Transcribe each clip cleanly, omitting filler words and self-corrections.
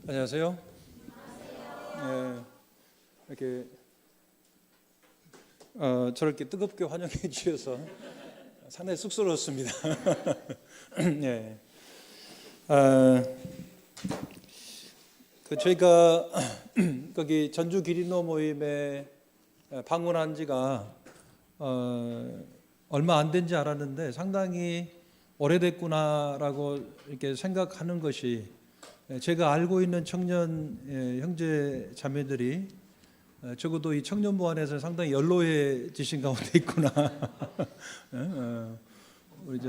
안녕하세요. 네, 이렇게 저렇게 뜨겁게 환영해 주셔서 상당히 쑥스러웠습니다. 네, 저희가 거기 전주 기리노 모임에 방문한 지가 얼마 안 된지 알았는데 상당히 오래됐구나라고 이렇게 생각하는 것이, 제가 알고 있는 청년 형제 자매들이 적어도 이 청년부 안에서 상당히 연로해지신 가운데 있구나. 우리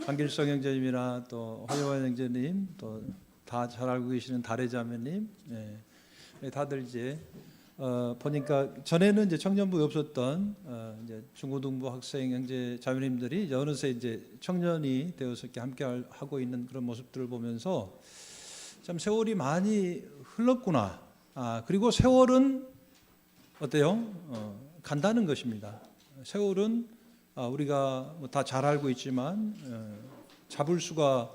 강길성 형제님이나 또 허여환 형제님, 또 다 잘 알고 계시는 다래 자매님, 다들 이제 보니까 전에는 이제 청년부에 없었던 이제 중고등부 학생 형제 자매님들이 이제 어느새 이제 청년이 되어서 이렇게 함께 하고 있는 그런 모습들을 보면서 참 세월이 많이 흘렀구나. 그리고 세월은 어때요? 간다는 것입니다. 세월은 우리가 다 잘 알고 있지만 잡을 수가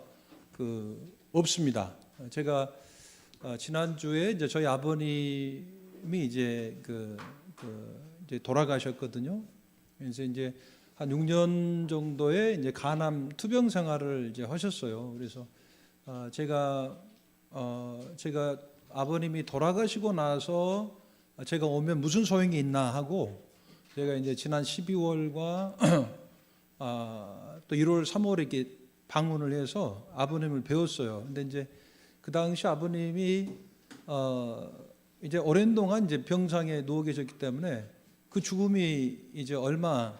없습니다. 제가 지난주에 이제 저희 아버님이 이제 이제 돌아가셨거든요. 그래서 이제 한 6년 정도의 이제 간암 투병 생활을 이제 하셨어요. 그래서 제가 아버님이 돌아가시고 나서 제가 오면 무슨 소용이 있나 하고, 제가 이제 지난 12월과 또 1월, 3월에 이렇게 방문을 해서 아버님을 배웠어요. 근데 이제 그 당시 아버님이 이제 오랜 동안 이제 병상에 누워 계셨기 때문에 그 죽음이 이제 얼마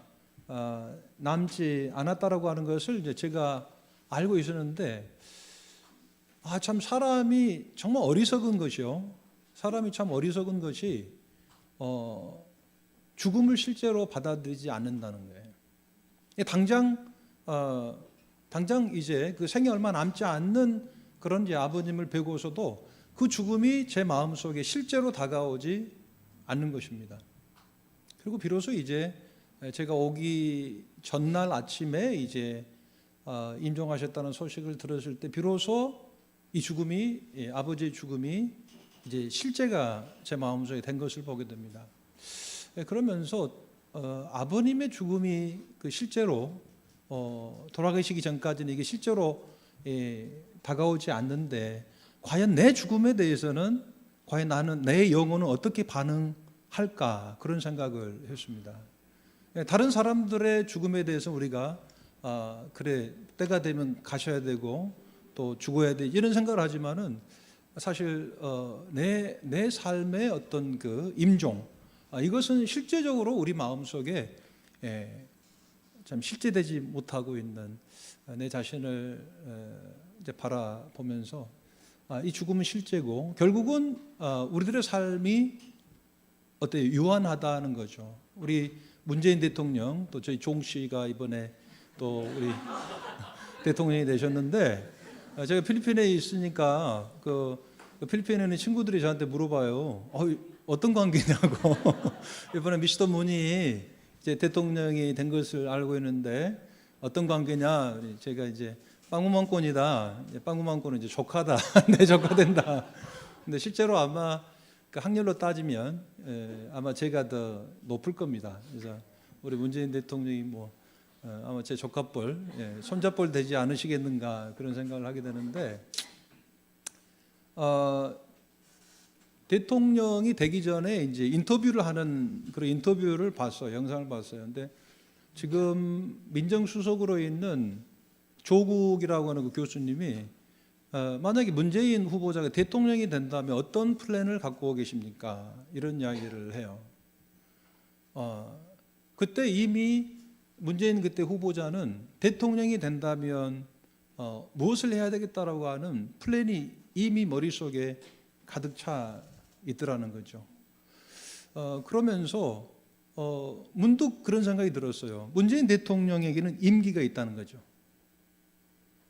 남지 않았다라고 하는 것을 이제 제가 알고 있었는데, 참 사람이 정말 어리석은 것이요. 사람이 참 어리석은 것이 죽음을 실제로 받아들이지 않는다는 거예요. 당장 이제 그 생이 얼마 남지 않는 그런 이제 아버님을 뵈고서도 그 죽음이 제 마음속에 실제로 다가오지 않는 것입니다. 그리고 비로소 이제 제가 오기 전날 아침에 이제 임종하셨다는 소식을 들었을 때 비로소 이 죽음이, 아버지의 죽음이 이제 실제가 제 마음속에 된 것을 보게 됩니다. 그러면서 아버님의 죽음이 실제로 돌아가시기 전까지는 이게 실제로 다가오지 않는데, 과연 내 죽음에 대해서는 과연 내 영혼은 어떻게 반응할까, 그런 생각을 했습니다. 다른 사람들의 죽음에 대해서 우리가 그래 때가 되면 가셔야 되고 또 죽어야 돼, 이런 생각을 하지만은 사실 내 삶의 어떤 임종, 이것은 실제적으로 우리 마음속에 참 실제되지 못하고 있는 내 자신을 이제 바라보면서 이 죽음은 실제고 결국은 우리들의 삶이 어때요? 유한하다는 거죠. 우리 문재인 대통령, 또 저희 종 씨가 이번에 또 우리 대통령이 되셨는데, 제가 필리핀에 있으니까 필리핀에 있는 친구들이 저한테 물어봐요. 어떤 관계냐고. 이번에 미스터 문이 이제 대통령이 된 것을 알고 있는데 어떤 관계냐. 제가 이제 빵구망권이다. 빵구망권은 이제 조카다. 내 조카 된다. 근데 실제로 아마 그 확률로 따지면 아마 제가 더 높을 겁니다. 그래서 우리 문재인 대통령이 아마 제 조카뻘, 손자뻘 되지 않으시겠는가, 그런 생각을 하게 되는데, 대통령이 되기 전에 이제 인터뷰를 하는 그런 인터뷰를 봤어요. 영상을 봤어요. 근데 지금 민정수석으로 있는 조국이라고 하는 그 교수님이 만약에 문재인 후보자가 대통령이 된다면 어떤 플랜을 갖고 계십니까? 이런 이야기를 해요. 그때 이미 문재인 그때 후보자는 대통령이 된다면 무엇을 해야 되겠다라고 하는 플랜이 이미 머릿속에 가득 차 있더라는 거죠. 그러면서 문득 그런 생각이 들었어요. 문재인 대통령에게는 임기가 있다는 거죠.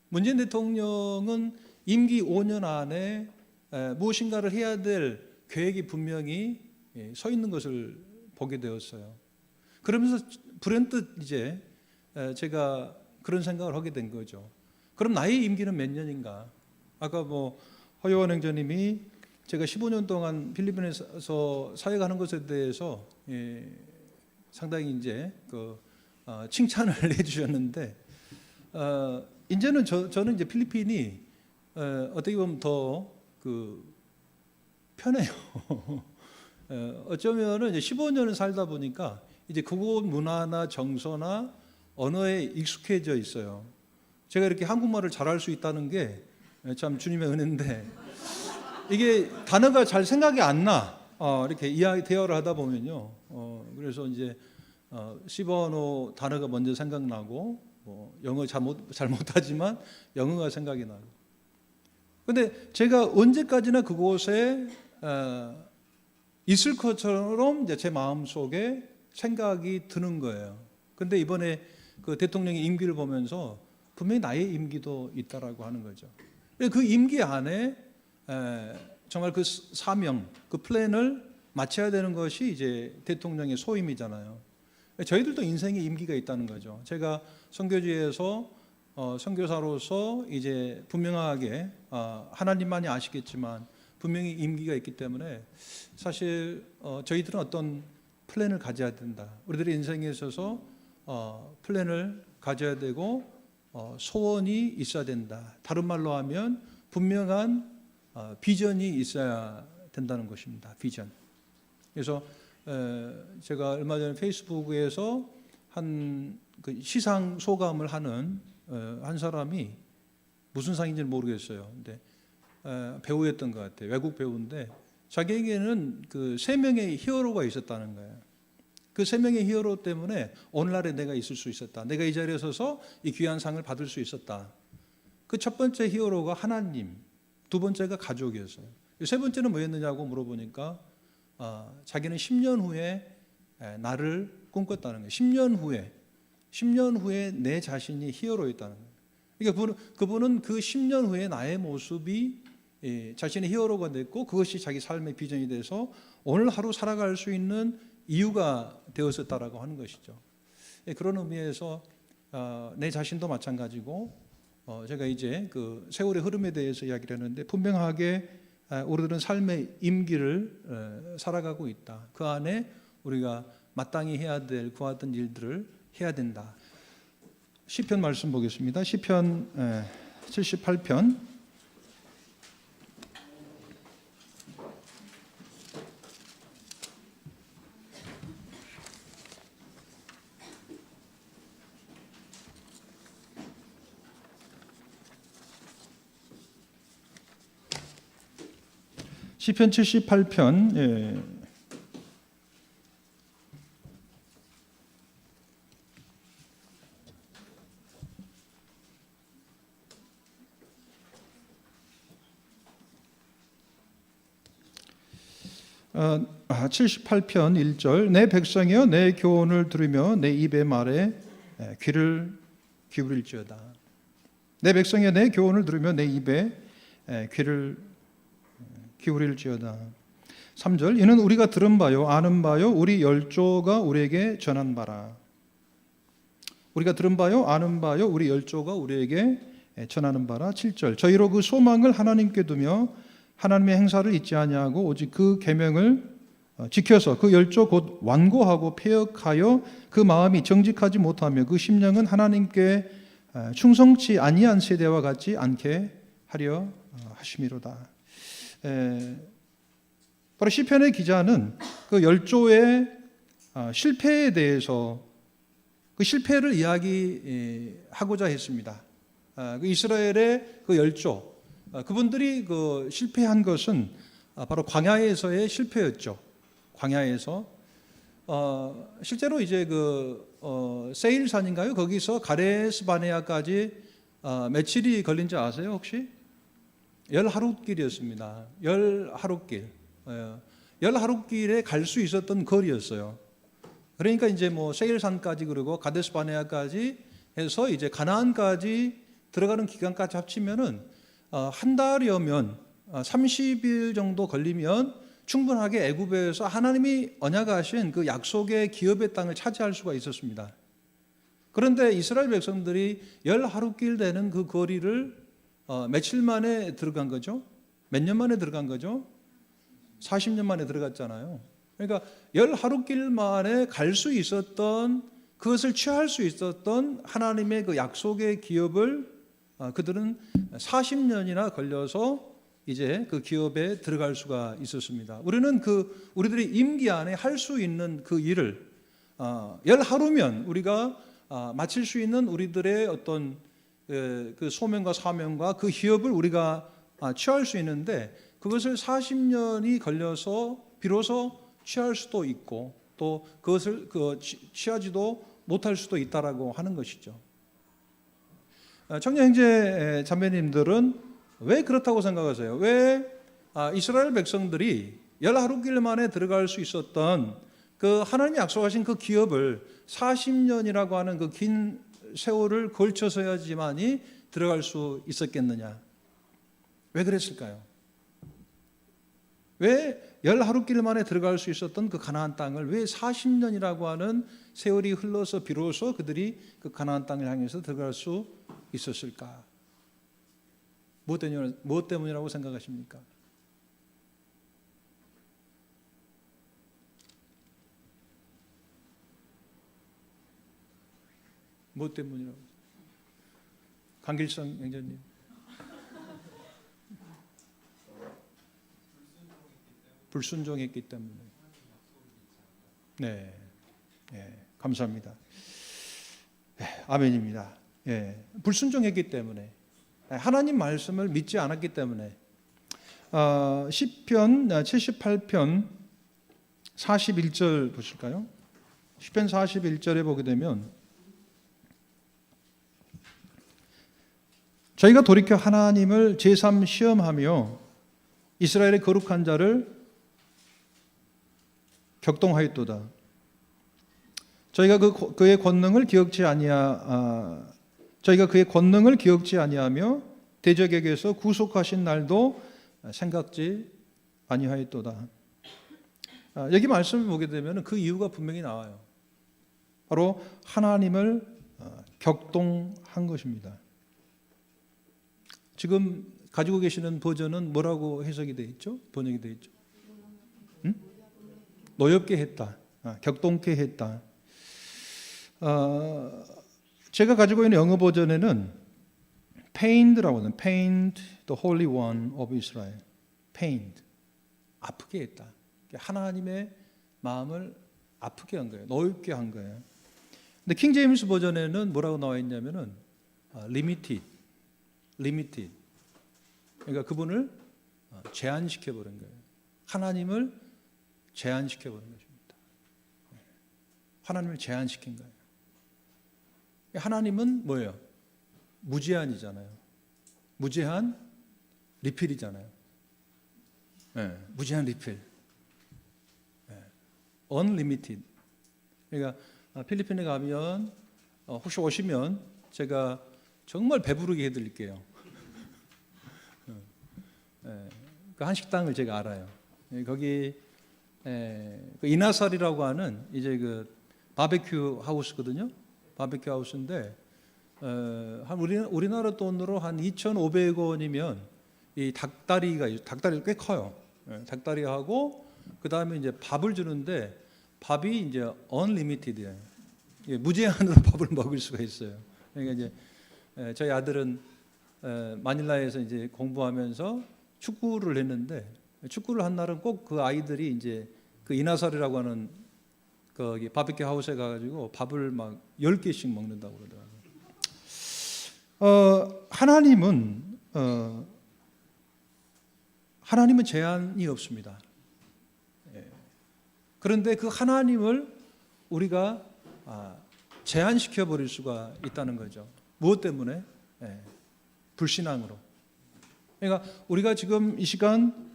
문재인 대통령은 임기 5년 안에 무엇인가를 해야 될 계획이 분명히 서 있는 것을 보게 되었어요. 그러면서 불현듯 이제 제가 그런 생각을 하게 된 거죠. 그럼 나의 임기는 몇 년인가? 아까 허요원 행자님이 제가 15년 동안 필리핀에서 사역하는 것에 대해서 상당히 이제 칭찬을 해주셨는데, 이제는 저는 이제 필리핀이 어떻게 보면 더 편해요. 어쩌면은 이제 15년을 살다 보니까 이제 그곳 문화나 정서나 언어에 익숙해져 있어요. 제가 이렇게 한국말을 잘할 수 있다는 게 참 주님의 은혜인데, 이게 단어가 잘 생각이 안 나. 이렇게 대화를 하다 보면요. 그래서 이제 시버너 단어가 먼저 생각나고, 영어 잘 못하지만 영어가 생각이 나고. 근데 제가 언제까지나 그곳에 있을 것처럼 이제 제 마음 속에 생각이 드는 거예요. 근데 이번에 그 대통령의 임기를 보면서 분명히 나의 임기도 있다라고 하는 거죠. 그 임기 안에 정말 그 사명, 그 플랜을 마쳐야 되는 것이 이제 대통령의 소임이잖아요. 저희들도 인생에 임기가 있다는 거죠. 제가 선교지에서 선교사로서 이제 분명하게 하나님만이 아시겠지만 분명히 임기가 있기 때문에 사실 저희들은 어떤 플랜을 가져야 된다. 우리들의 인생에 있어서 플랜을 가져야 되고 소원이 있어야 된다. 다른 말로 하면 분명한 비전이 있어야 된다는 것입니다. 비전. 그래서 제가 얼마 전에 페이스북에서 한 그 시상 소감을 하는 한 사람이 무슨 상인지는 모르겠어요. 근데 배우였던 것 같아요. 외국 배우인데 자기에게는 그 3명의 히어로가 있었다는 거예요. 그 3명의 히어로 때문에 오늘날에 내가 있을 수 있었다. 내가 이 자리에 서서 이 귀한 상을 받을 수 있었다. 그 첫 번째 히어로가 하나님, 두 번째가 가족이었어요. 세 번째는 뭐였느냐고 물어보니까 자기는 10년 후에 나를 꿈꿨다는 거예요. 10년 후에 내 자신이 히어로였다는 거예요. 그러니까 그분은 그 10년 후에 나의 모습이 자신의 히어로가 됐고 그것이 자기 삶의 비전이 돼서 오늘 하루 살아갈 수 있는 이유가 되었었다라고 하는 것이죠. 그런 의미에서 내 자신도 마찬가지고 제가 이제 그 세월의 흐름에 대해서 이야기를 했는데 분명하게 우리들은 삶의 임기를 살아가고 있다. 그 안에 우리가 마땅히 해야 될 구하던 일들을 해야 된다. 시편 말씀 보겠습니다. 시편 78편 시편 78편 예. 78편 1절 내 백성이여 내 교훈을 들으며 내 입의 말에 귀를 기울일지어다. 내 백성이여 내 교훈을 들으며 내 입에 귀를 기울일지어다. 3절 이는 우리가 들은 바요 아는 바요 우리 열조가 우리에게 전한 바라. 우리가 들은 바요 아는 바요 우리 열조가 우리에게 전하는 바라. 7절 저희로 그 소망을 하나님께 두며 하나님의 행사를 잊지 아니하고 오직 그 계명을 지켜서 그 열조 곧 완고하고 폐역하여 그 마음이 정직하지 못하며 그 심령은 하나님께 충성치 아니한 세대와 같지 않게 하려 하심이로다. 바로 시편의 기자는 그 열조의 실패에 대해서 그 실패를 이야기하고자 했습니다. 그 이스라엘의 그 열조 그분들이 그 실패한 것은 바로 광야에서의 실패였죠. 광야에서 실제로 이제 그 세일산인가요? 거기서 가데스 바네아까지 며칠이 걸린지 아세요 혹시? 10하룻길이었습니다. 10하룻길. 10하룻길에 갈 수 있었던 거리였어요. 그러니까 이제 뭐 세일산까지 그리고 가데스 바네아까지 해서 이제 가나안까지 들어가는 기간까지 합치면은 한 달이면 30일 정도 걸리면 충분하게 애굽에서 하나님이 언약하신 그 약속의 기업의 땅을 차지할 수가 있었습니다. 그런데 이스라엘 백성들이 10하룻길 되는 그 거리를 며칠 만에 들어간 거죠. 몇 년 만에 들어간 거죠? 40년 만에 들어갔잖아요. 그러니까 11길 만에 갈 수 있었던, 그것을 취할 수 있었던 하나님의 그 약속의 기업을 그들은 40년이나 걸려서 이제 그 기업에 들어갈 수가 있었습니다. 우리는 우리들이 임기 안에 할 수 있는 그 일을 10하루면 우리가 마칠 수 있는 우리들의 어떤 그 소명과 사명과 그 기업을 우리가 취할 수 있는데, 그것을 40년이 걸려서 비로소 취할 수도 있고 또 그것을 취하지도 못할 수도 있다라고 하는 것이죠. 청년 형제 자매님들은 왜 그렇다고 생각하세요? 왜 이스라엘 백성들이 11길 만에 들어갈 수 있었던 그 하나님이 약속하신 그 기업을 40년이라고 하는 그 긴 세월을 걸쳐서야지만이 들어갈 수 있었겠느냐? 왜 그랬을까요? 왜 11길 만에 들어갈 수 있었던 그 가나안 땅을 왜 40년이라고 하는 세월이 흘러서 비로소 그들이 그 가나안 땅을 향해서 들어갈 수 있었을까? 무엇 때문이라고 생각하십니까? 무엇 때문이라고? 강길성 행자님. 불순종했기 때문에. 네, 감사합니다. 아멘입니다. 불순종했기 때문에, 하나님 말씀을 믿지 않았기 때문에. 시편 78편 41절 보실까요? 시편 41절에 보게 되면, 저희가 돌이켜 하나님을 제3 시험하며 이스라엘의 거룩한 자를 격동하였도다. 저희가 그의 권능을 기억지 아니하며 대적에게서 구속하신 날도 생각지 아니하였도다. 여기 말씀을 보게 되면 그 이유가 분명히 나와요. 바로 하나님을 격동한 것입니다. 지금 가지고 계시는 버전은 뭐라고 해석이 되어 있죠? 번역이 되어 있죠? 노엽게 했다, 격동케 했다. 제가 가지고 있는 영어 버전에는 pained라고 하는, pained the Holy One of Israel. pained, 아프게 했다. 하나님의 마음을 아프게 한 거예요. 노엽게 한 거예요. 근데 킹 제임스 버전에는 뭐라고 나와 있냐면은 limited. 그러니까 그분을 제한시켜 버린 거예요. 하나님을 제한시켜 버린 것입니다. 하나님을 제한시킨 거예요. 하나님은 뭐예요? 무제한이잖아요. 무제한 리필이잖아요. 무제한 리필. unlimited. 그러니까 필리핀에 가면 혹시 오시면 제가 정말 배부르게 해드릴게요. 그 한식당을 제가 알아요. 거기 그 이나살이라고 하는 이제 그 바베큐 하우스거든요. 바베큐 하우스인데 한 우리나라 돈으로 한 2,500원이면 이 닭다리가 꽤 커요. 닭다리하고 그 다음에 이제 밥을 주는데 밥이 이제 unlimited예요. 무제한으로 밥을 먹을 수가 있어요. 그러니까 이제 저희 아들은 마닐라에서 이제 공부하면서 축구를 했는데, 축구를 한 날은 꼭 그 아이들이 이제 그 이나살이라고 하는 거기 바베큐 하우스에 가가지고 밥을 막 10개씩 먹는다고 그러더라고요. 하나님은 제한이 없습니다. 그런데 그 하나님을 우리가 제한시켜 버릴 수가 있다는 거죠. 무엇 때문에? 불신앙으로. 그러니까 우리가 지금 이 시간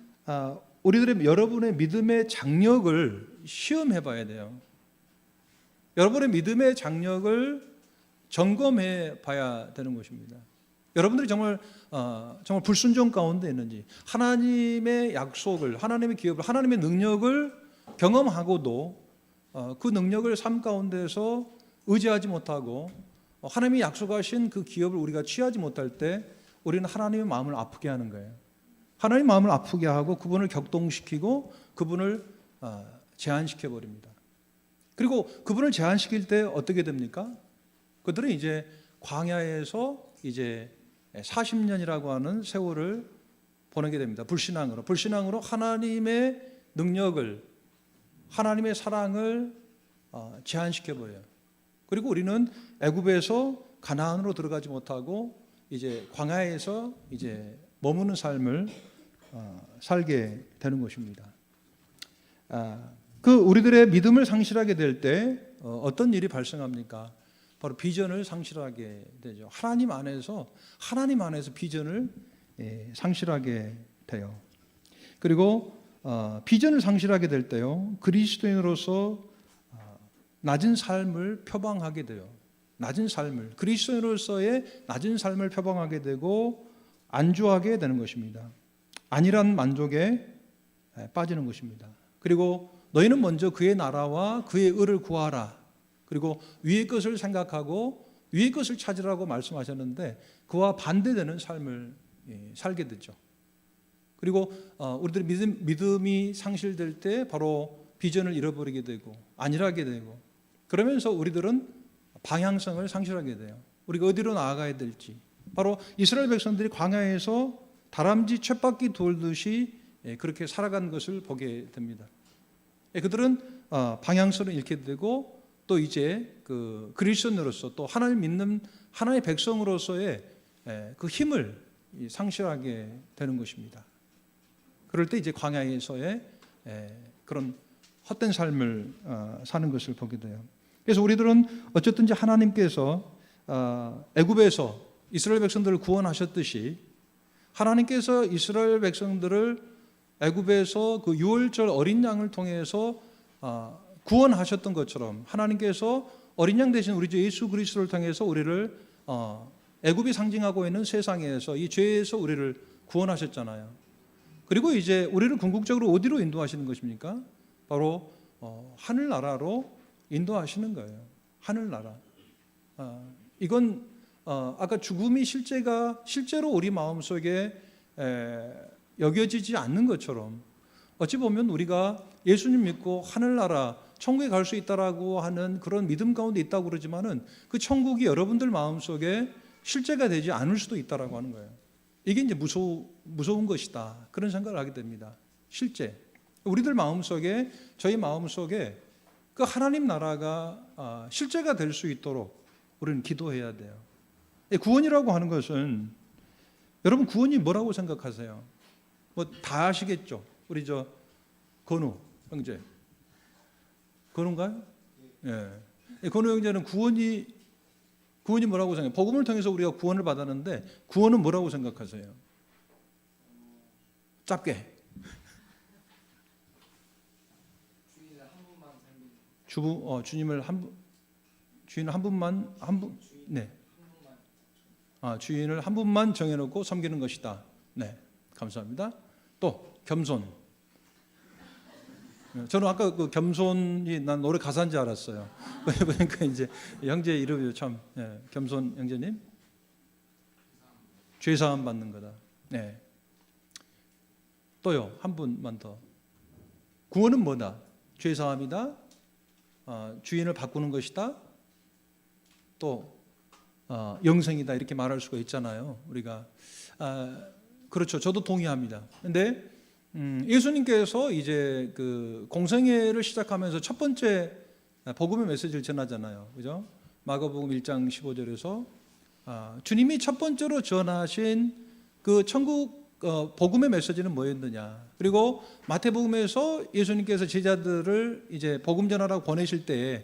여러분의 믿음의 장력을 시험해 봐야 돼요. 여러분의 믿음의 장력을 점검해 봐야 되는 것입니다. 여러분들이 정말 불순종 가운데 있는지, 하나님의 약속을, 하나님의 기업을, 하나님의 능력을 경험하고도 그 능력을 삶 가운데서 의지하지 못하고 하나님이 약속하신 그 기업을 우리가 취하지 못할 때 우리는 하나님의 마음을 아프게 하는 거예요. 하나님 마음을 아프게 하고 그분을 격동시키고 그분을 제한시켜 버립니다. 그리고 그분을 제한시킬 때 어떻게 됩니까? 그들은 이제 광야에서 이제 40년이라고 하는 세월을 보내게 됩니다. 불신앙으로 하나님의 능력을, 하나님의 사랑을 제한시켜 버려요. 그리고 우리는 애굽에서 가나안으로 들어가지 못하고 이제 광야에서 이제 머무는 삶을 살게 되는 것입니다. 그 우리들의 믿음을 상실하게 될 때 어떤 일이 발생합니까? 바로 비전을 상실하게 되죠. 하나님 안에서 비전을 상실하게 돼요. 그리고 비전을 상실하게 될 때요, 그리스도인으로서 낮은 삶을 표방하게 돼요. 그리스도인으로서의 낮은 삶을 표방하게 되고 안주하게 되는 것입니다. 안일한 만족에 빠지는 것입니다. 그리고 너희는 먼저 그의 나라와 그의 의를 구하라. 그리고 위의 것을 생각하고 위의 것을 찾으라고 말씀하셨는데 그와 반대되는 삶을 살게 되죠. 그리고 우리들의 믿음이 상실될 때 바로 비전을 잃어버리게 되고 안일하게 되고, 그러면서 우리들은 방향성을 상실하게 돼요. 우리가 어디로 나아가야 될지. 바로 이스라엘 백성들이 광야에서 다람쥐 쳇바퀴 돌듯이 그렇게 살아간 것을 보게 됩니다. 그들은 방향성을 잃게 되고 또 이제 그 그리스도인으로서 또 하나님 믿는 하나님의 백성으로서의 그 힘을 상실하게 되는 것입니다. 그럴 때 이제 광야에서의 그런 헛된 삶을 사는 것을 보게 돼요. 그래서 우리들은 어쨌든지 하나님께서 애굽에서 이스라엘 백성들을 구원하셨듯이 하나님께서 이스라엘 백성들을 애굽에서 그 유월절 어린 양을 통해서 구원하셨던 것처럼 하나님께서 어린 양 대신 우리 주 예수 그리스도를 통해서 우리를 애굽이 상징하고 있는 세상에서 이 죄에서 우리를 구원하셨잖아요. 그리고 이제 우리를 궁극적으로 어디로 인도하시는 것입니까? 바로 하늘나라로 인도하시는 거예요. 하늘나라. 이건 아까 죽음이 실제로 우리 마음속에 여겨지지 않는 것처럼 어찌 보면 우리가 예수님 믿고 하늘나라 천국에 갈 수 있다라고 하는 그런 믿음 가운데 있다고 그러지만은 그 천국이 여러분들 마음속에 실제가 되지 않을 수도 있다라고 하는 거예요. 이게 이제 무서운 것이다. 그런 생각을 하게 됩니다. 실제 우리들 마음속에, 저희 마음속에 그 하나님 나라가 실제가 될 수 있도록 우리는 기도해야 돼요. 구원이라고 하는 것은, 여러분 구원이 뭐라고 생각하세요? 뭐 다 아시겠죠? 우리 저 건우 형제, 건우인가요? 예. 건우 형제는 구원이 뭐라고 생각해요? 복음을 통해서 우리가 구원을 받았는데 구원은 뭐라고 생각하세요? 짧게. 주님을 주인을 한 분만 네. 주인을 한 분만 정해놓고 섬기는 것이다. 네, 감사합니다. 또 겸손. 저는 아까 그 겸손이 난 노래 가사인 줄 알았어요. 그러니까 이제 형제 이름이 참 겸손 형제님. 죄 사함 받는 거다. 네. 또요, 한 분만 더. 구원은 뭐다? 죄 사함이다. 주인을 바꾸는 것이다. 또 영생이다, 이렇게 말할 수가 있잖아요. 우리가 그렇죠. 저도 동의합니다. 근데 예수님께서 이제 그 공생애를 시작하면서 첫 번째 복음의 메시지를 전하잖아요. 그죠? 마가복음 1장 15절에서 주님이 첫 번째로 전하신 그 천국 복음의 메시지는 뭐였느냐. 그리고 마태복음에서 예수님께서 제자들을 이제 복음 전하라고 보내실 때에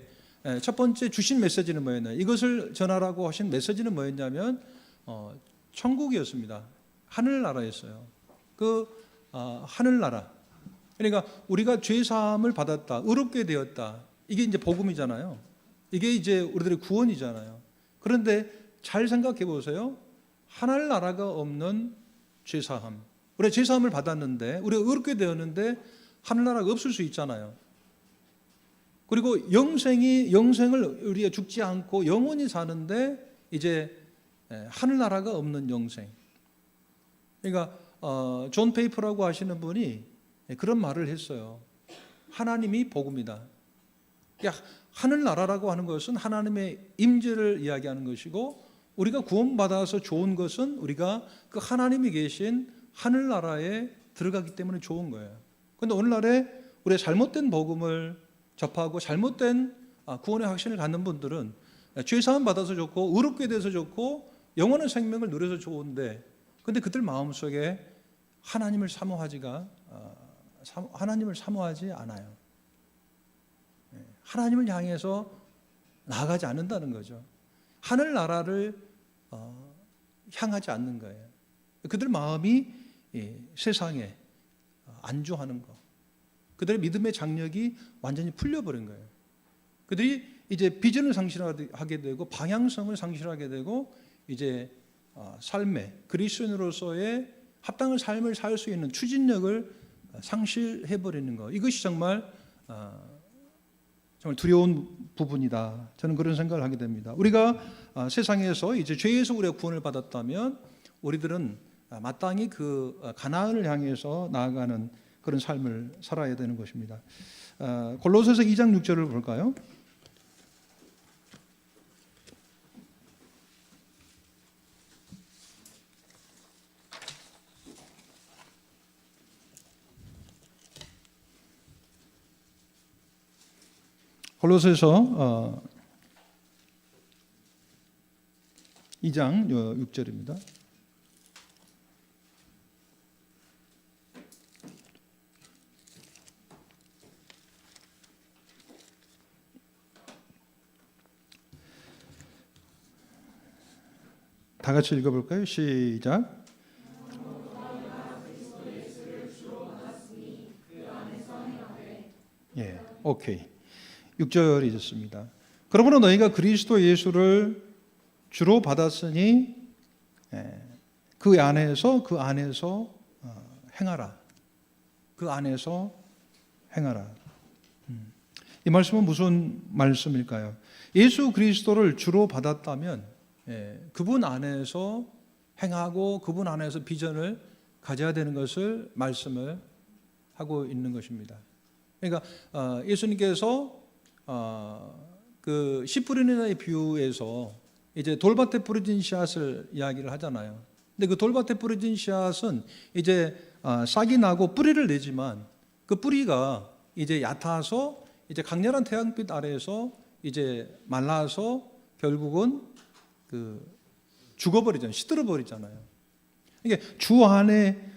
첫 번째 주신 메시지는 뭐였냐. 이것을 전하라고 하신 메시지는 뭐였냐면 천국이었습니다. 하늘나라였어요. 그 하늘나라. 그러니까 우리가 죄 사함을 받았다, 의롭게 되었다. 이게 이제 복음이잖아요. 이게 이제 우리들의 구원이잖아요. 그런데 잘 생각해 보세요. 하늘나라가 없는 죄 사함. 우리가 죄 사함을 받았는데, 우리가 의롭게 되었는데 하늘나라가 없을 수 있잖아요. 그리고 영생을 우리가 죽지 않고 영원히 사는데 이제 하늘나라가 없는 영생. 그러니까 존 페이퍼라고 하시는 분이 그런 말을 했어요. 하나님이 복음이다. 그러니까 하늘나라라고 하는 것은 하나님의 임재를 이야기하는 것이고, 우리가 구원받아서 좋은 것은 우리가 그 하나님이 계신 하늘나라에 들어가기 때문에 좋은 거예요. 그런데 오늘날에 우리가 잘못된 복음을 접하고 잘못된 구원의 확신을 갖는 분들은 죄사함 받아서 좋고 의롭게 돼서 좋고 영원한 생명을 누려서 좋은데, 근데 그들 마음속에 하나님을 사모하지 않아요. 하나님을 향해서 나아가지 않는다는 거죠. 하늘나라를 향하지 않는 거예요. 그들 마음이 세상에 안주하는 거, 그들의 믿음의 장력이 완전히 풀려버린 거예요. 그들이 이제 비전을 상실하게 되고 방향성을 상실하게 되고, 이제 삶의 그리스도인으로서의 합당한 삶을 살 수 있는 추진력을 상실해버리는 것, 이것이 정말 두려운 부분이다. 저는 그런 생각을 하게 됩니다. 우리가 세상에서 이제 죄에서 우리가 구원을 받았다면 우리들은 마땅히 그 가나안을 향해서 나아가는 그런 삶을 살아야 되는 것입니다. 골로새서 2장 6절을 볼까요? 골로새서 2장 6절입니다. 다 같이 읽어볼까요? 시작. 예, 오케이. 6절이 있습니다. 그러므로 너희가 그리스도 예수를 주로 받았으니 그 안에서 행하라. 그 안에서 행하라. 이 말씀은 무슨 말씀일까요? 예수 그리스도를 주로 받았다면 그분 안에서 행하고 그분 안에서 비전을 가져야 되는 것을 말씀을 하고 있는 것입니다. 그러니까 예수님께서 그 씨 뿌리는 자의 비유에서 이제 돌밭에 뿌려진 씨앗을 이야기를 하잖아요. 근데 그 돌밭에 뿌려진 씨앗은 이제 싹이 나고 뿌리를 내지만 그 뿌리가 이제 얕아서 이제 강렬한 태양빛 아래에서 이제 말라서 결국은 그 죽어버리잖아요. 시들어버리잖아요. 이게 주 안에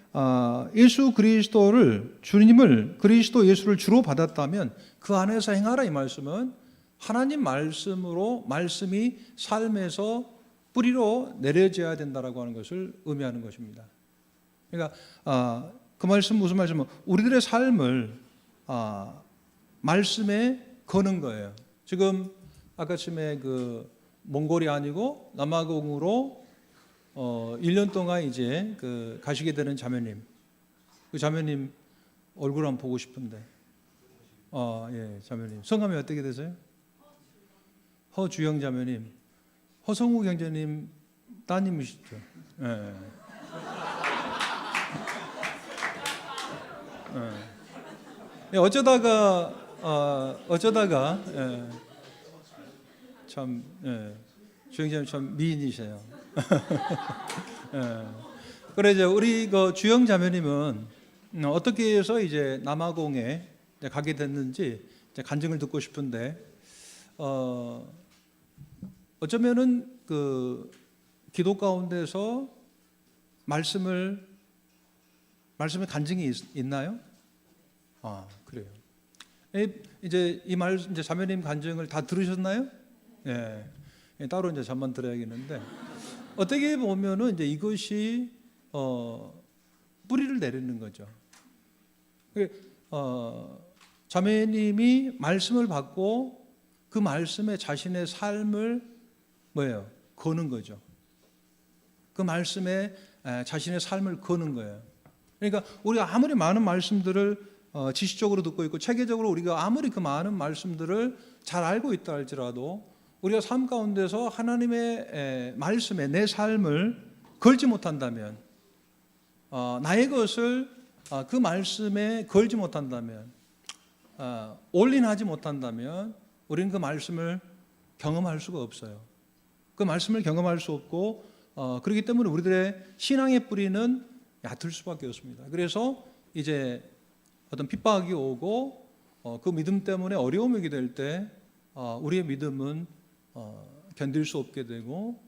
예수 그리스도를, 주님을, 그리스도 예수를 주로 받았다면 그 안에서 행하라. 이 말씀은 하나님 말씀으로, 말씀이 삶에서 뿌리로 내려져야 된다라고 하는 것을 의미하는 것입니다. 그러니까 그 말씀 무슨 말씀은 우리들의 삶을 말씀에 거는 거예요. 지금 아까쯤에 그 몽골이 아니고 남아공으로 1년 동안 이제 그 가시게 되는 자매님, 그 자매님 얼굴 한번 보고 싶은데, 예, 자매님 성함이 어떻게 되세요? 허주영 자매님, 허성우 경제님 따님이시죠? 예. 예. 어쩌다가 예. 참 주영 자매님 참 미인이세요. 예. 그래 이제 우리 그 주영 자매님은 어떻게 해서 이제 남아공에 이제 가게 됐는지 이제 간증을 듣고 싶은데, 어쩌면은 그 기도 가운데서 말씀의 간증이 있나요? 그래요. 이제 이 말 이제 자매님 간증을 다 들으셨나요? 예. 따로 이제 잠만 들어야겠는데, 어떻게 보면은 이제 이것이 뿌리를 내리는 거죠. 자매님이 말씀을 받고 그 말씀에 자신의 삶을 거는 거죠. 그 말씀에 자신의 삶을 거는 거예요. 그러니까 우리가 아무리 많은 말씀들을 지식적으로 듣고 있고 체계적으로 우리가 아무리 그 많은 말씀들을 잘 알고 있다 할지라도 우리가 삶 가운데서 하나님의 말씀에 내 삶을 걸지 못한다면 나의 것을 그 말씀에 걸지 못한다면, 올인하지 못한다면 우리는 그 말씀을 경험할 수가 없어요. 그 말씀을 경험할 수 없고, 그렇기 때문에 우리들의 신앙의 뿌리는 얕을 수밖에 없습니다. 그래서 이제 어떤 핍박이 오고 그 믿음 때문에 어려움이 오게 될 때 우리의 믿음은 견딜 수 없게 되고,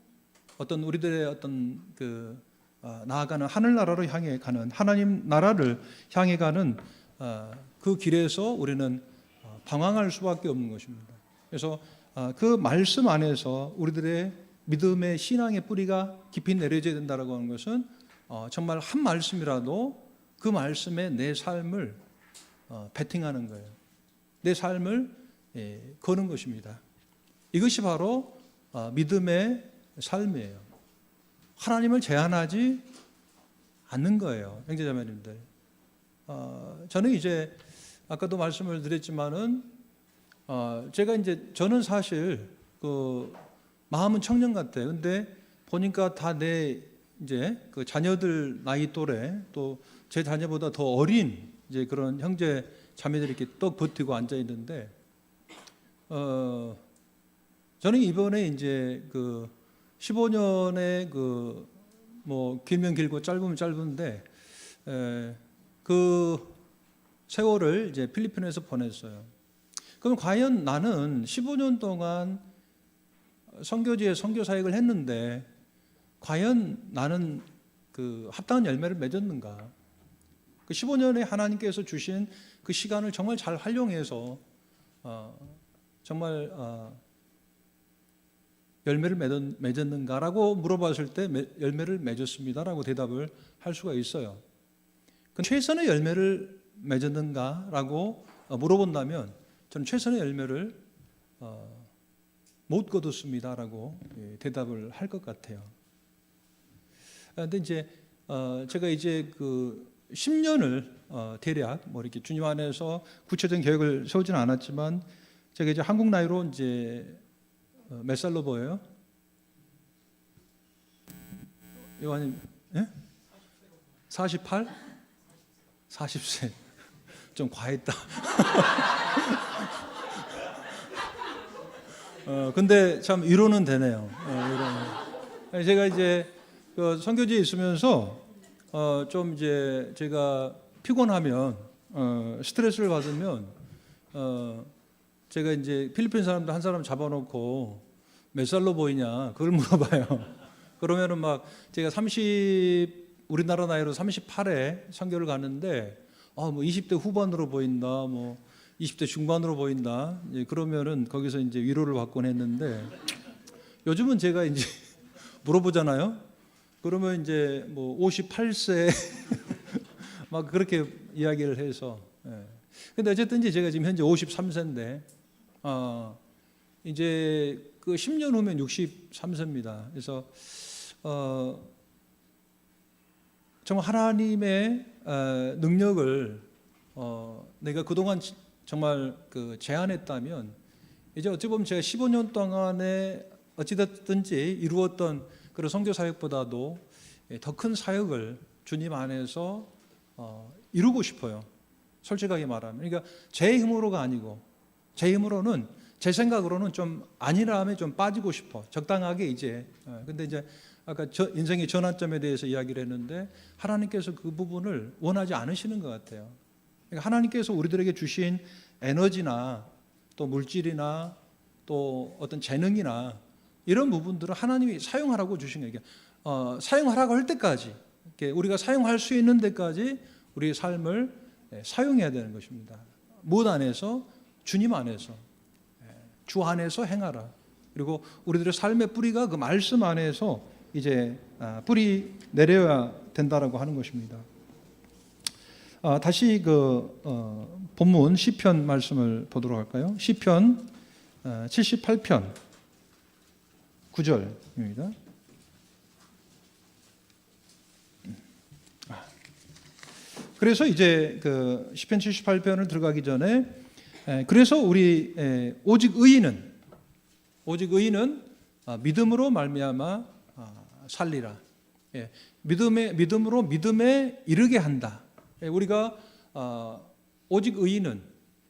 어떤 우리들의 어떤 나아가는 하늘나라로 향해 가는, 하나님 나라를 향해 가는 그 길에서 우리는 방황할 수밖에 없는 것입니다. 그래서 그 말씀 안에서 우리들의 믿음의 신앙의 뿌리가 깊이 내려져야 된다고 하는 것은 정말 한 말씀이라도 그 말씀에 내 삶을 베팅하는 거예요. 내 삶을 거는 것입니다. 이것이 바로 믿음의 삶이에요. 하나님을 제한하지 않는 거예요, 형제자매님들. 저는 이제 아까도 말씀을 드렸지만은 제가 이제 저는 사실 마음은 청년 같아요. 근데 보니까 다 내 이제 그 자녀들 나이 또래, 또 제 자녀보다 더 어린 이제 그런 형제 자매들이 이렇게 떡 버티고 앉아 있는데, 저는 이번에 이제 15년의 뭐 길면 길고 짧으면 짧은데 그 세월을 이제 필리핀에서 보냈어요. 그럼 과연 나는 15년 동안 선교지에 선교 사역을 했는데 과연 나는 합당한 열매를 맺었는가? 15년에 하나님께서 주신 그 시간을 정말 잘 활용해서 정말 열매를 맺었는가라고 물어봤을 때 열매를 맺었습니다라고 대답을 할 수가 있어요. 최선의 열매를 맺었는가라고 물어본다면 저는 최선의 열매를 못 거뒀습니다라고 대답을 할 것 같아요. 그런데 이제 제가 이제 10년을 대략 뭐 이렇게 주님 안에서 구체적인 계획을 세우지는 않았지만, 제가 이제 한국 나이로 이제 몇 살로 보여요? 요한님, 예? 48? 40세. 좀 과했다. 근데 참 위로는 되네요. 위로는. 제가 이제 선교지에 있으면서 좀 이제 제가 피곤하면 스트레스를 받으면 제가 이제 필리핀 사람들 한 사람 잡아놓고 몇 살로 보이냐 그걸 물어봐요. 그러면은 막 제가 우리나라 나이로 38에 선교를 가는데 뭐 20대 후반으로 보인다, 뭐 20대 중반으로 보인다. 그러면은 거기서 이제 위로를 받곤 했는데, 요즘은 제가 이제 물어보잖아요. 그러면 이제 뭐 58세 막 그렇게 이야기를 해서. 근데 어쨌든 제가 지금 현재 53세인데 이제 10년 후면 63세입니다. 그래서 정말 하나님의 능력을 내가 그동안 정말 제한했다면, 이제 어찌 보면 제가 15년 동안에 어찌됐든지 이루었던 그런 선교 사역보다도 더 큰 사역을 주님 안에서 이루고 싶어요. 솔직하게 말하면. 그러니까 제 힘으로가 아니고, 제 힘으로는, 제 생각으로는 좀 안일함에 좀 빠지고 싶어. 적당하게 이제. 근데 이제 아까 인생의 전환점에 대해서 이야기를 했는데, 하나님께서 그 부분을 원하지 않으시는 것 같아요. 그러니까 하나님께서 우리들에게 주신 에너지나 또 물질이나 또 어떤 재능이나 이런 부분들을 하나님이 사용하라고 주신 거예요. 사용하라고 할 때까지, 우리가 사용할 수 있는 데까지 우리의 삶을 사용해야 되는 것입니다. 무엇 안에서? 주님 안에서, 주 안에서 행하라. 그리고 우리들의 삶의 뿌리가 그 말씀 안에서 이제 뿌리 내려야 된다라고 하는 것입니다. 다시 본문 시편 말씀을 보도록 할까요? 시편 78편 9절입니다. 그래서 이제 시편 78편을 들어가기 전에, 그래서 우리 오직 의인은 믿음으로 말미암아 살리라. 예, 믿음으로 믿음에 이르게 한다. 예, 우리가 오직 의인은,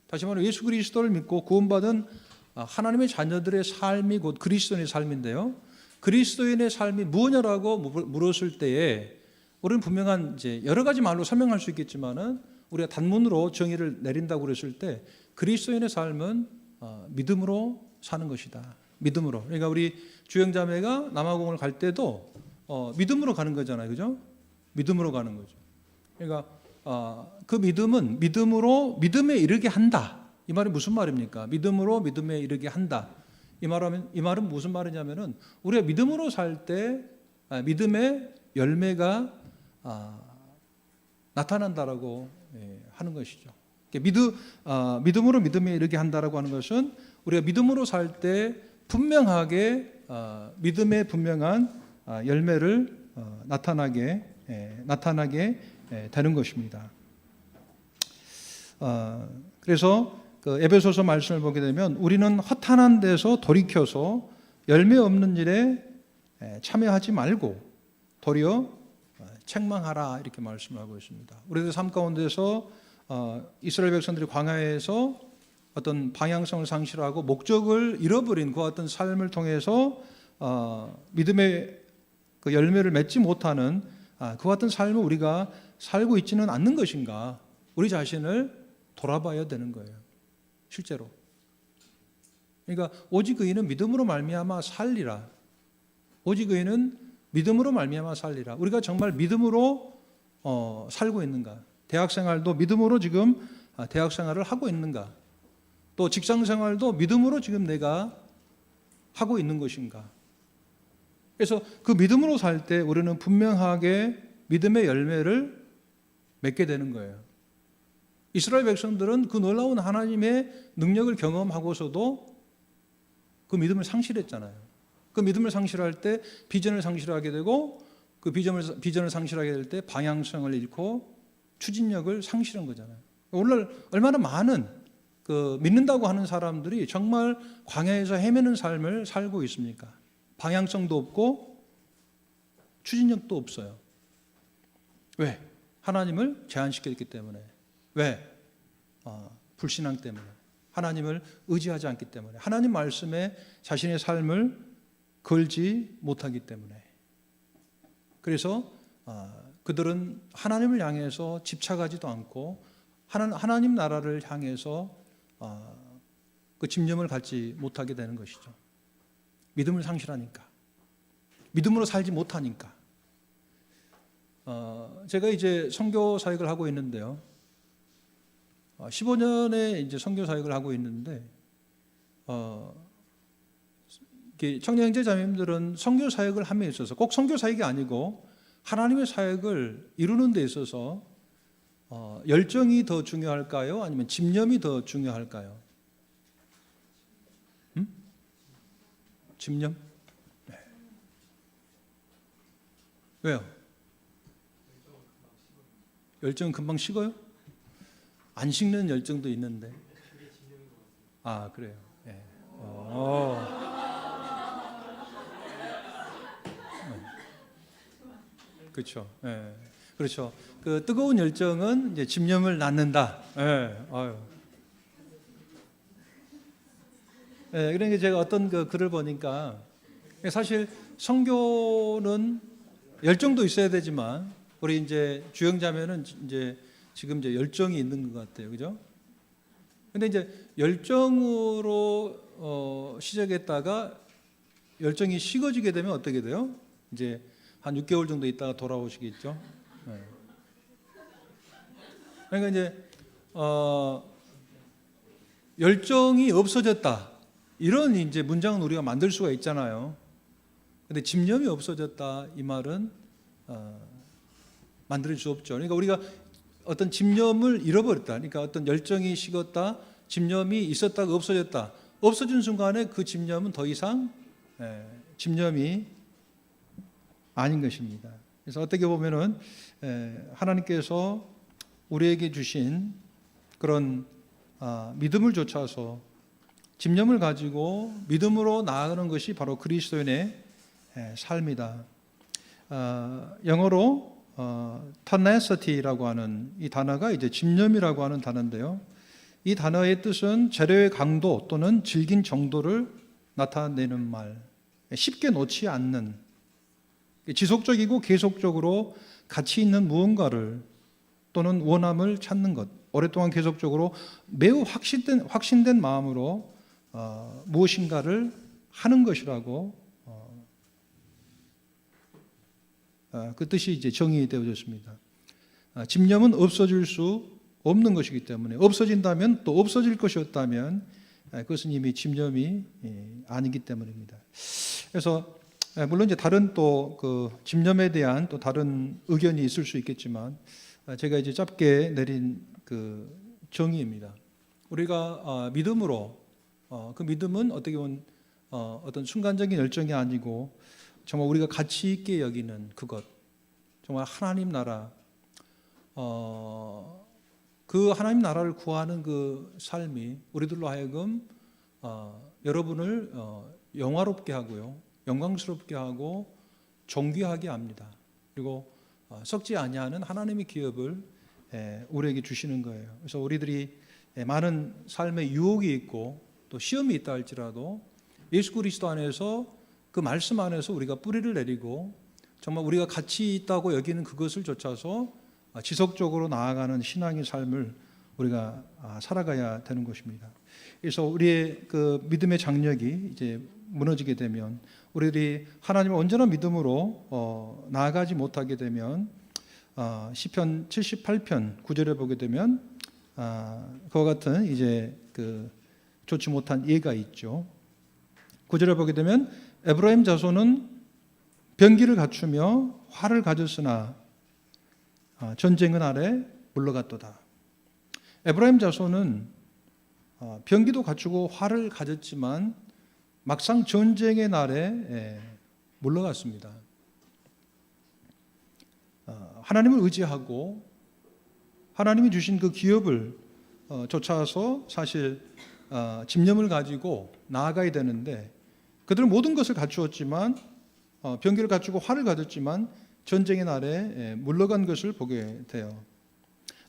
다시 말해 예수 그리스도를 믿고 구원받은 하나님의 자녀들의 삶이 곧 그리스도인의 삶인데요. 그리스도인의 삶이 무엇이라고 물었을 때에 우리는 분명한 이제 여러 가지 말로 설명할 수 있겠지만은 우리가 단문으로 정의를 내린다고 그랬을 때 그리스도인의 삶은 믿음으로 사는 것이다. 믿음으로. 그러니까 우리 주영자매가 남아공을 갈 때도 믿음으로 가는 거잖아요, 그죠? 믿음으로 가는 거죠. 그러니까 그 믿음은 믿음으로 믿음에 이르게 한다. 이 말이 무슨 말입니까? 믿음으로 믿음에 이르게 한다. 이 말은 무슨 말이냐면은 우리가 믿음으로 살 때 믿음의 열매가 나타난다라고 하는 것이죠. 믿음으로 믿음에 이르게 한다라고 하는 것은 우리가 믿음으로 살 때 분명하게 믿음의 분명한 열매를 나타나게 되는 것입니다. 그래서 그 에베소서 말씀을 보게 되면 우리는 허탄한 데서 돌이켜서 열매 없는 일에 참여하지 말고 도리어 책망하라 이렇게 말씀하고 있습니다. 우리들 삶 가운데서 이스라엘 백성들이 광야에서 어떤 방향성을 상실하고 목적을 잃어버린 그와 같은 삶을 통해서 믿음의 그 열매를 맺지 못하는 그와 같은 삶을 우리가 살고 있지는 않는 것인가? 우리 자신을 돌아봐야 되는 거예요. 실제로. 그러니까 오직 의인은 믿음으로 말미암아 살리라. 오직 의인은 믿음으로 말미암아 살리라. 우리가 정말 믿음으로 살고 있는가? 대학생활도 믿음으로 지금 대학생활을 하고 있는가? 또 직장생활도 믿음으로 지금 내가 하고 있는 것인가? 그래서 그 믿음으로 살 때 우리는 분명하게 믿음의 열매를 맺게 되는 거예요. 이스라엘 백성들은 그 놀라운 하나님의 능력을 경험하고서도 그 믿음을 상실했잖아요. 그 믿음을 상실할 때 비전을 상실하게 되고 그 비전을 상실하게 될 때 방향성을 잃고 추진력을 상실한 거잖아요. 오늘 얼마나 많은 그 믿는다고 하는 사람들이 정말 광야에서 헤매는 삶을 살고 있습니까? 방향성도 없고 추진력도 없어요. 왜? 하나님을 제한시켰기 때문에. 왜? 불신앙 때문에. 하나님을 의지하지 않기 때문에. 하나님 말씀에 자신의 삶을 걸지 못하기 때문에. 그래서 그들은 하나님을 향해서 집착하지도 않고 하나님 나라를 향해서 그 집념을 갖지 못하게 되는 것이죠. 믿음을 상실하니까. 믿음으로 살지 못하니까. 제가 이제 선교 사역을 하고 있는데요. 15년의 이제 선교 사역을 하고 있는데, 청년 형제 자매님들은 선교 사역을 함에 있어서 꼭 선교 사역이 아니고 하나님의 사역을 이루는 데 있어서 열정이 더 중요할까요? 아니면 집념이 더 중요할까요? 집념? 네. 왜요? 열정은 금방 식어요? 안 식는 열정도 있는데. 그래요. 네. 그렇죠. 네. 그렇죠. 그 뜨거운 열정은 이제 집념을 낳는다. 네. 네. 그러니까 제가 어떤 그 글을 보니까 사실 선교는 열정도 있어야 되지만 우리 이제 주영자매는 이제 지금 이제 열정이 있는 것 같아요, 그죠? 근데 이제 열정으로 시작했다가 열정이 식어지게 되면 어떻게 돼요? 이제 한 6개월 정도 있다가 돌아오시겠죠? 네. 그러니까 이제 열정이 없어졌다 이런 이제 문장은 우리가 만들 수가 있잖아요. 근데 집념이 없어졌다 이 말은 만들 수 없죠. 그러니까 우리가 어떤 집념을 잃어버렸다. 그러니까 어떤 열정이 식었다, 집념이 있었다가 없어졌다. 없어진 순간에 그 집념은 더 이상 집념이 아닌 것입니다. 그래서 어떻게 보면은 하나님께서 우리에게 주신 그런 믿음을 좇아서 집념을 가지고 믿음으로 나아가는 것이 바로 그리스도인의 삶이다. 영어로 tenacity라고 하는 이 단어가 이제 집념이라고 하는 단어인데요. 이 단어의 뜻은 재료의 강도 또는 질긴 정도를 나타내는 말, 쉽게 놓지 않는, 지속적이고 계속적으로 가치 있는 무언가를 또는 원함을 찾는 것, 오랫동안 계속적으로 매우 확신된 마음으로 무엇인가를 하는 것이라고 그 뜻이 이제 정의되어졌습니다. 집념은 없어질 수 없는 것이기 때문에, 없어진다면 또 없어질 것이었다면 그것은 이미 집념이 아니기 때문입니다. 그래서 물론 이제 다른 또 그 집념에 대한 또 다른 의견이 있을 수 있겠지만 제가 이제 짧게 내린 그 정의입니다. 우리가 믿음으로 그 믿음은 어떻게 보면 어떤 순간적인 열정이 아니고 정말 우리가 가치 있게 여기는 그것, 정말 하나님 나라, 그 하나님 나라를 구하는 그 삶이 우리들로 하여금 여러분을 영화롭게 하고요, 영광스럽게 하고 존귀하게 합니다. 그리고 썩지 아니하는 하나님의 기업을 우리에게 주시는 거예요. 그래서 우리들이 많은 삶의 유혹이 있고 또 시험이 있다 할지라도 예수 그리스도 안에서 그 말씀 안에서 우리가 뿌리를 내리고 정말 우리가 가치 있다고 여기는 그것을 좇아서 지속적으로 나아가는 신앙의 삶을 우리가 살아가야 되는 것입니다. 그래서 우리의 그 믿음의 장력이 이제 무너지게 되면, 우리들이 하나님을 온전한 믿음으로 나아가지 못하게 되면 시편 78편 9절에 보게 되면 그와 같은 이제 그 좋지 못한 예가 있죠. 9절에 보게 되면 에브라임 자손은 병기를 갖추며 활을 가졌으나 전쟁은 아래 물러갔도다. 에브라임 자손은 병기도 갖추고 활을 가졌지만 막상 전쟁의 날에 물러갔습니다. 하나님을 의지하고 하나님이 주신 그 기업을 쫓아서 사실 집념을 가지고 나아가야 되는데, 그들은 모든 것을 갖추었지만 병기를 갖추고 활을 가졌지만 전쟁의 날에 물러간 것을 보게 돼요.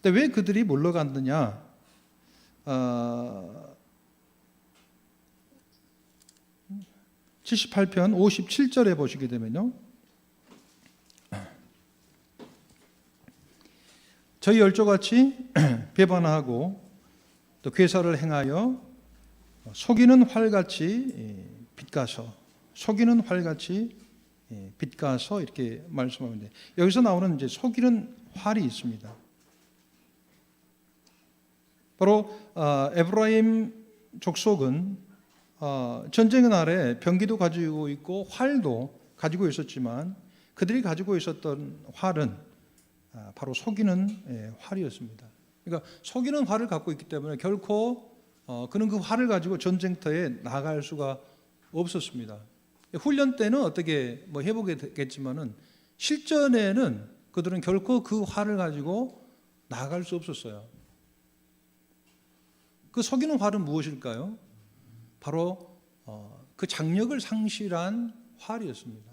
근데 왜 그들이 물러갔느냐? 78편 57절에 보시게 되면요, 저희 열조같이 배반하고 또 괴사를 행하여 속이는 활같이 빗가서, 속이는 활같이 빗가서 이렇게 말씀하는데, 여기서 나오는 이제 속이는 활이 있습니다. 바로 에브라임 족속은 전쟁의 날에 병기도 가지고 있고 활도 가지고 있었지만 그들이 가지고 있었던 활은 바로 속이는 활이었습니다. 그러니까 속이는 활을 갖고 있기 때문에 결코 그는 그 활을 가지고 전쟁터에 나갈 수가 없었습니다. 훈련 때는 어떻게 뭐 해보겠지만은 실전에는 그들은 결코 그 활을 가지고 나갈 수 없었어요. 그 속이는 활은 무엇일까요? 바로 그 장력을 상실한 활이었습니다.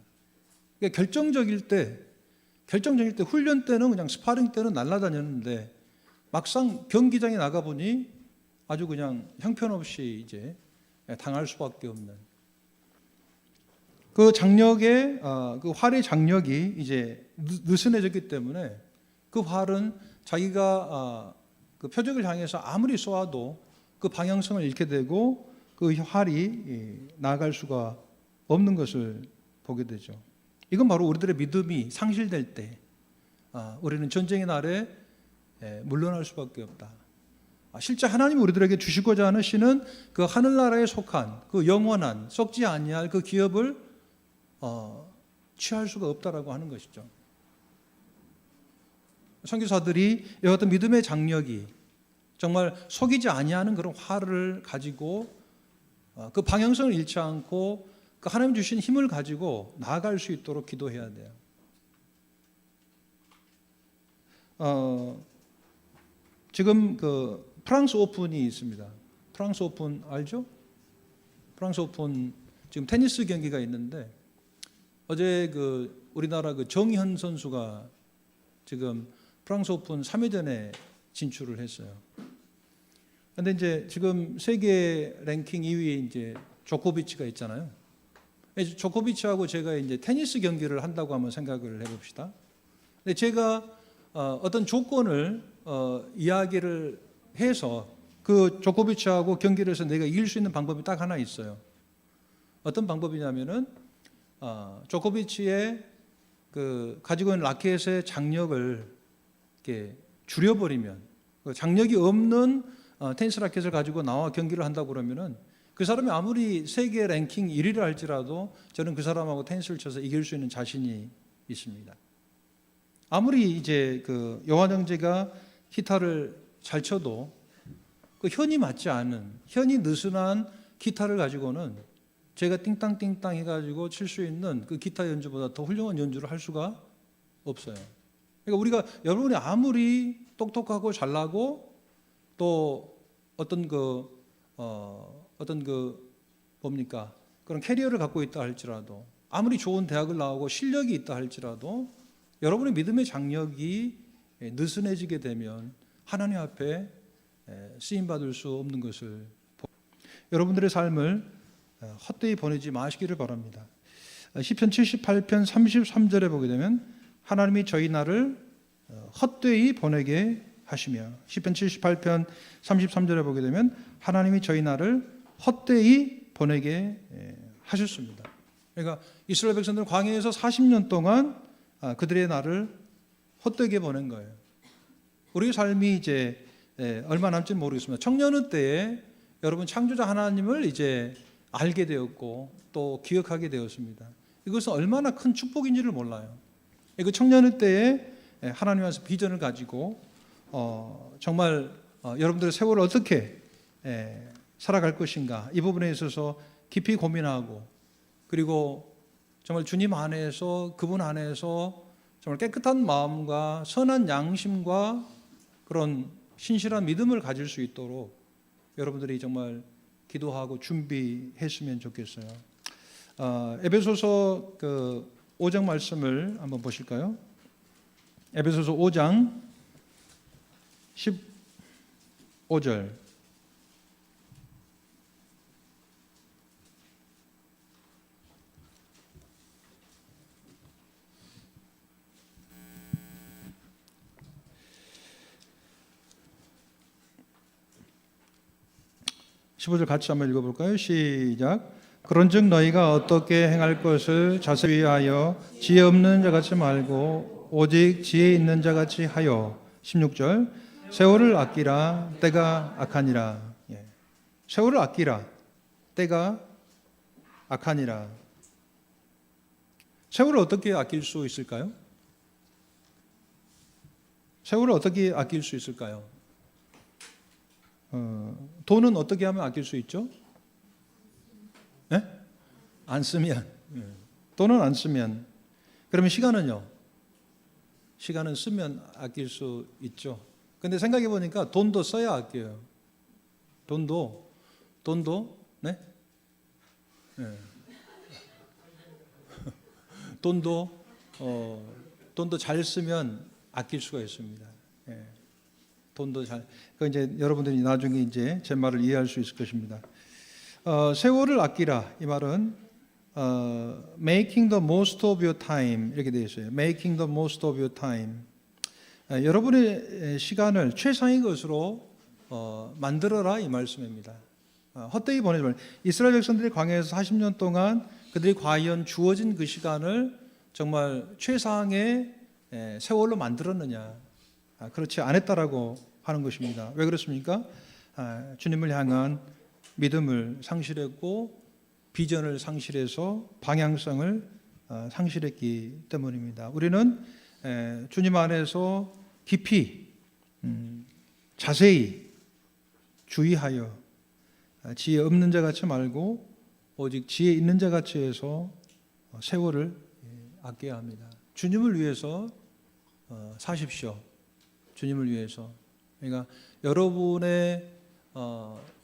그러니까 결정적일 때 훈련 때는 그냥 스파링 때는 날아다녔는데 막상 경기장에 나가 보니 아주 그냥 형편없이 이제 당할 수밖에 없는, 그 장력의 그 활의 장력이 이제 느슨해졌기 때문에 그 활은 자기가 그 표적을 향해서 아무리 쏘아도 그 방향성을 잃게 되고 그 활이 나아갈 수가 없는 것을 보게 되죠. 이건 바로 우리들의 믿음이 상실될 때 우리는 전쟁의 날에 물러날 수밖에 없다. 실제 하나님이 우리들에게 주시고자 하시는 그 하늘나라에 속한 그 영원한 썩지 아니할 그 기업을 취할 수가 없다라고 하는 것이죠. 선교사들이 이 같은 믿음의 장력이 정말 속이지 아니하는 그런 활을 가지고 그 방향성을 잃지 않고 그 하나님 주신 힘을 가지고 나아갈 수 있도록 기도해야 돼요. 지금 그 프랑스 오픈이 있습니다. 프랑스 오픈 알죠? 프랑스 오픈 지금 테니스 경기가 있는데 어제 그 우리나라 그 정현 선수가 지금 프랑스 오픈 3회전에 진출을 했어요. 근데 이제 지금 세계 랭킹 2위에 이제 조코비치가 있잖아요. 조코비치하고 제가 이제 테니스 경기를 한다고 한번 생각을 해봅시다. 근데 제가 어떤 조건을 이야기를 해서 그 조코비치하고 경기를 해서 내가 이길 수 있는 방법이 딱 하나 있어요. 어떤 방법이냐면은 조코비치의 그 가지고 있는 라켓의 장력을 이렇게 줄여버리면, 그 장력이 없는 테니스 라켓을 가지고 나와 경기를 한다고 그러면은 그 사람이 아무리 세계 랭킹 1위를 할지라도 저는 그 사람하고 테니스를 쳐서 이길 수 있는 자신이 있습니다. 아무리 이제 그 요한 형제가 기타를 잘 쳐도 그 현이 맞지 않은, 현이 느슨한 기타를 가지고는 제가 띵땅띵땅 해가지고 칠 수 있는 그 기타 연주보다 더 훌륭한 연주를 할 수가 없어요. 그러니까 우리가, 여러분이 아무리 똑똑하고 잘나고 또 어떤 뭡니까, 그런 캐리어를 갖고 있다 할지라도, 아무리 좋은 대학을 나오고 실력이 있다 할지라도 여러분의 믿음의 장력이 느슨해지게 되면 하나님 앞에 쓰임 받을 수 없는 것을, 여러분들의 삶을 헛되이 보내지 마시기를 바랍니다. 시편 78편 33절에 보게 되면 하나님이 저희 날을 헛되이 보내게 하시며, 시편 78편 33절에 보게 되면 하나님이 저희 날을 헛되이 보내게 하셨습니다. 그러니까 이스라엘 백성들은 광야에서 40년 동안 그들의 날을 헛되게 보낸 거예요. 우리의 삶이 이제 얼마 남지는 모르겠습니다. 청년의 때에 여러분 창조자 하나님을 이제 알게 되었고 또 기억하게 되었습니다. 이것은 얼마나 큰 축복인지를 몰라요. 그 청년의 때에 하나님 앞에서 비전을 가지고 정말 여러분들의 세월을 어떻게 살아갈 것인가, 이 부분에 있어서 깊이 고민하고, 그리고 정말 주님 안에서, 그분 안에서 정말 깨끗한 마음과 선한 양심과 그런 신실한 믿음을 가질 수 있도록 여러분들이 정말 기도하고 준비했으면 좋겠어요. 에베소서 5장 말씀을 한번 보실까요? 에베소서 5장 15절. 같이 한번 읽어볼까요? 시작. 그런즉 너희가 어떻게 행할 것을 자세히 하여 지혜 없는 자같이 말고 오직 지혜 있는 자같이 하여. 16절. 세월을 아끼라, 때가 악하니라. 세월을 아끼라, 때가 악하니라. 세월을 어떻게 아낄 수 있을까요? 세월을 어떻게 아낄 수 있을까요? 돈은 어떻게 하면 아낄 수 있죠? 네? 안 쓰면. 돈은 안 쓰면. 그러면 시간은요? 시간은 쓰면 아낄 수 있죠. 근데 생각해 보니까 돈도 써야 아껴요. 돈도, 네? 네. 돈도 잘 쓰면 아낄 수가 있습니다. 네. 돈도 잘, 그 이제 여러분들이 나중에 이제 제 말을 이해할 수 있을 것입니다. 세월을 아끼라, 이 말은 making the most of your time 이렇게 되어 있어요. making the most of your time. 여러분의 시간을 최상의 것으로 만들어라, 이 말씀입니다. 헛되이 보내지 말고. 이스라엘 백성들이 광야에서 40년 동안 그들이 과연 주어진 그 시간을 정말 최상의 세월로 만들었느냐? 그렇지 않았다라고 하는 것입니다. 왜 그렇습니까? 주님을 향한 믿음을 상실했고 비전을 상실해서 방향성을 상실했기 때문입니다. 우리는 주님 안에서 깊이 자세히 주의하여 지혜 없는 자같이 말고 오직 지혜 있는 자같이 해서 세월을 아껴야 합니다. 주님을 위해서 사십시오. 주님을 위해서. 그러니까 여러분의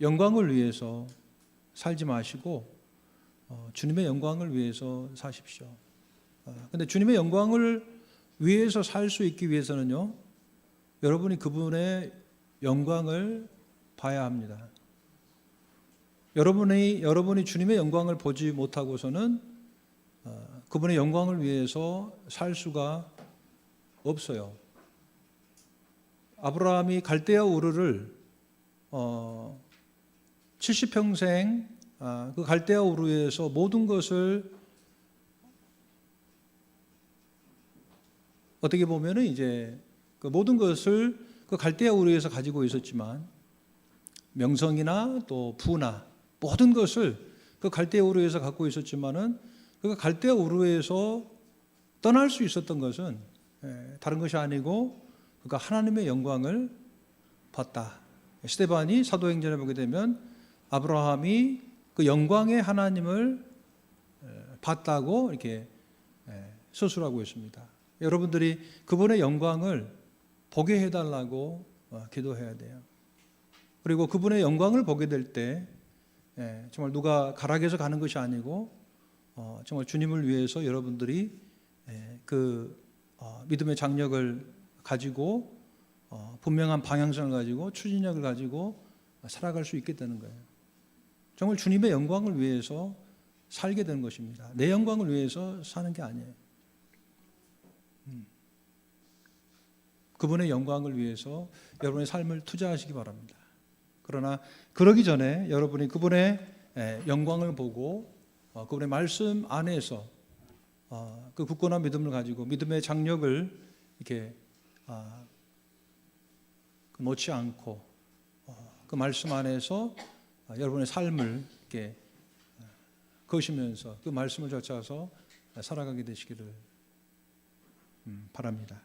영광을 위해서 살지 마시고 주님의 영광을 위해서 사십시오. 근데 주님의 영광을 위해서 살 수 있기 위해서는요, 여러분이 그분의 영광을 봐야 합니다. 여러분이 주님의 영광을 보지 못하고서는 그분의 영광을 위해서 살 수가 없어요. 아브라함이 갈대아 우르를 70평생 그 갈대아 우르에서 모든 것을 어떻게 보면은 이제 그 모든 것을 그 갈대아 우르에서 가지고 있었지만 명성이나 또 부나 모든 것을 그 갈대아 우르에서 갖고 있었지만은 그 갈대아 우르에서 떠날 수 있었던 것은 다른 것이 아니고 그가 하나님의 영광을 봤다. 스데반이 사도행전에 보게 되면 아브라함이 그 영광의 하나님을 봤다고 이렇게 서술하고 있습니다. 여러분들이 그분의 영광을 보게 해달라고 기도해야 돼요. 그리고 그분의 영광을 보게 될 때 정말 누가 가락에서 가는 것이 아니고 정말 주님을 위해서 여러분들이 그 믿음의 장력을 가지고 분명한 방향성을 가지고 추진력을 가지고 살아갈 수 있게 되는 거예요. 정말 주님의 영광을 위해서 살게 되는 것입니다. 내 영광을 위해서 사는 게 아니에요. 그분의 영광을 위해서 여러분의 삶을 투자하시기 바랍니다. 그러나 그러기 전에 여러분이 그분의 영광을 보고 그분의 말씀 안에서 그 굳건한 믿음을 가지고 믿음의 장력을 이렇게 놓지 않고 그 말씀 안에서 여러분의 삶을 이렇게 거시면서 그 말씀을 쫓아서 살아가게 되시기를 바랍니다.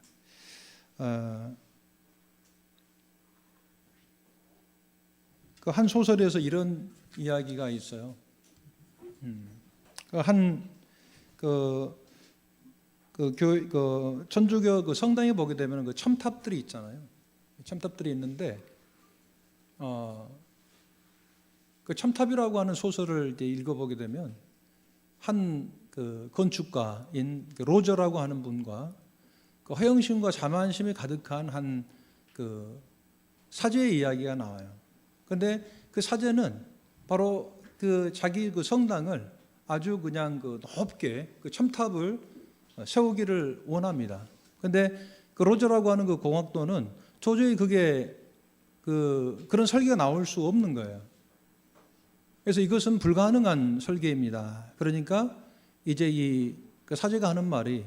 그 한 소설에서 이런 이야기가 있어요. 천주교 그 성당에 보게 되면 그 첨탑들이 있잖아요. 첨탑들이 있는데 그 첨탑이라고 하는 소설을 이제 읽어보게 되면 한 그 건축가인 로저라고 하는 분과 그 허영심과 자만심이 가득한 한 그 사제의 이야기가 나와요. 그런데 그 사제는 바로 그 자기 그 성당을 아주 그냥 그 높게 그 첨탑을 세우기를 원합니다. 그런데 그 로저라고 하는 그 공학도는 도저히 그게 그런 설계가 나올 수 없는 거예요. 그래서 이것은 불가능한 설계입니다. 그러니까 이제 그 사제가 하는 말이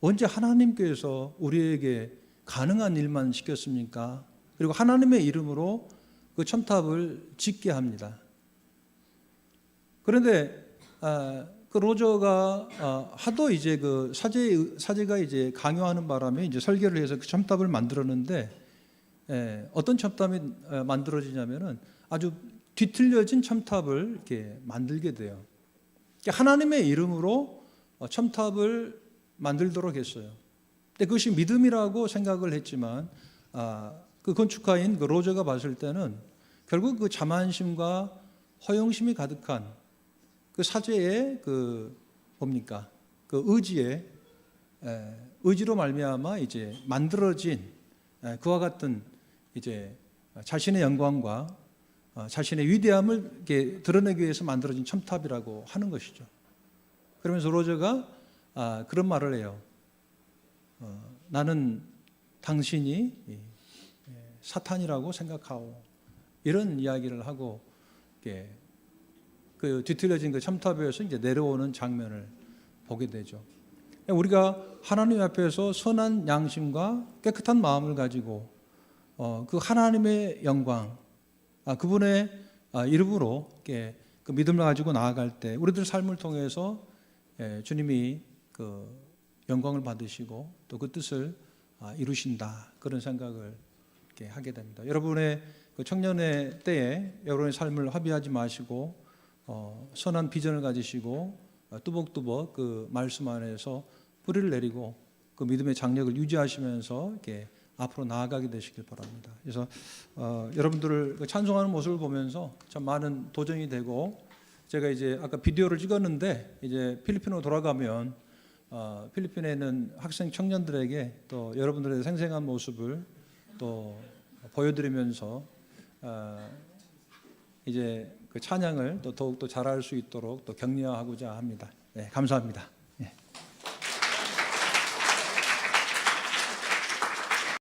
언제 하나님께서 우리에게 가능한 일만 시켰습니까? 그리고 하나님의 이름으로 그 첨탑을 짓게 합니다. 그런데 그 로저가 하도 이제 그 사제가 이제 강요하는 바람에 이제 설계를 해서 그 첨탑을 만들었는데 어떤 첨탑이 만들어지냐면은 아주 뒤틀려진 첨탑을 이렇게 만들게 돼요. 하나님의 이름으로 첨탑을 만들도록 했어요. 근데 그것이 믿음이라고 생각을 했지만 그 건축가인 그 로저가 봤을 때는 결국 그 자만심과 허영심이 가득한 그 사제의 그 뭡니까 그 의지로 말미암아 이제 만들어진 그와 같은 이제 자신의 영광과 자신의 위대함을 이렇게 드러내기 위해서 만들어진 첨탑이라고 하는 것이죠. 그러면서 로저가 그런 말을 해요. 나는 당신이 사탄이라고 생각하오. 이런 이야기를 하고 그 뒤틀려진 그 첨탑에서 이제 내려오는 장면을 보게 되죠. 우리가 하나님 앞에서 선한 양심과 깨끗한 마음을 가지고 그 하나님의 영광, 그분의 이름으로 그 믿음을 가지고 나아갈 때 우리들 삶을 통해서 주님이 그 영광을 받으시고 또 그 뜻을 이루신다, 그런 생각을 이렇게 하게 됩니다. 여러분의 그 청년의 때에 여러분의 삶을 허비하지 마시고 선한 비전을 가지시고 뚜벅뚜벅 그 말씀 안에서 뿌리를 내리고 그 믿음의 장력을 유지하시면서 이렇게 앞으로 나아가게 되시길 바랍니다. 그래서 여러분들을 찬송하는 모습을 보면서 참 많은 도전이 되고, 제가 이제 아까 비디오를 찍었는데 이제 필리핀으로 돌아가면 필리핀에 있는 학생 청년들에게 또 여러분들의 생생한 모습을 또 보여드리면서 이제 그 찬양을 또 더욱 더 잘할 수 있도록 또 격려하고자 합니다. 네, 감사합니다.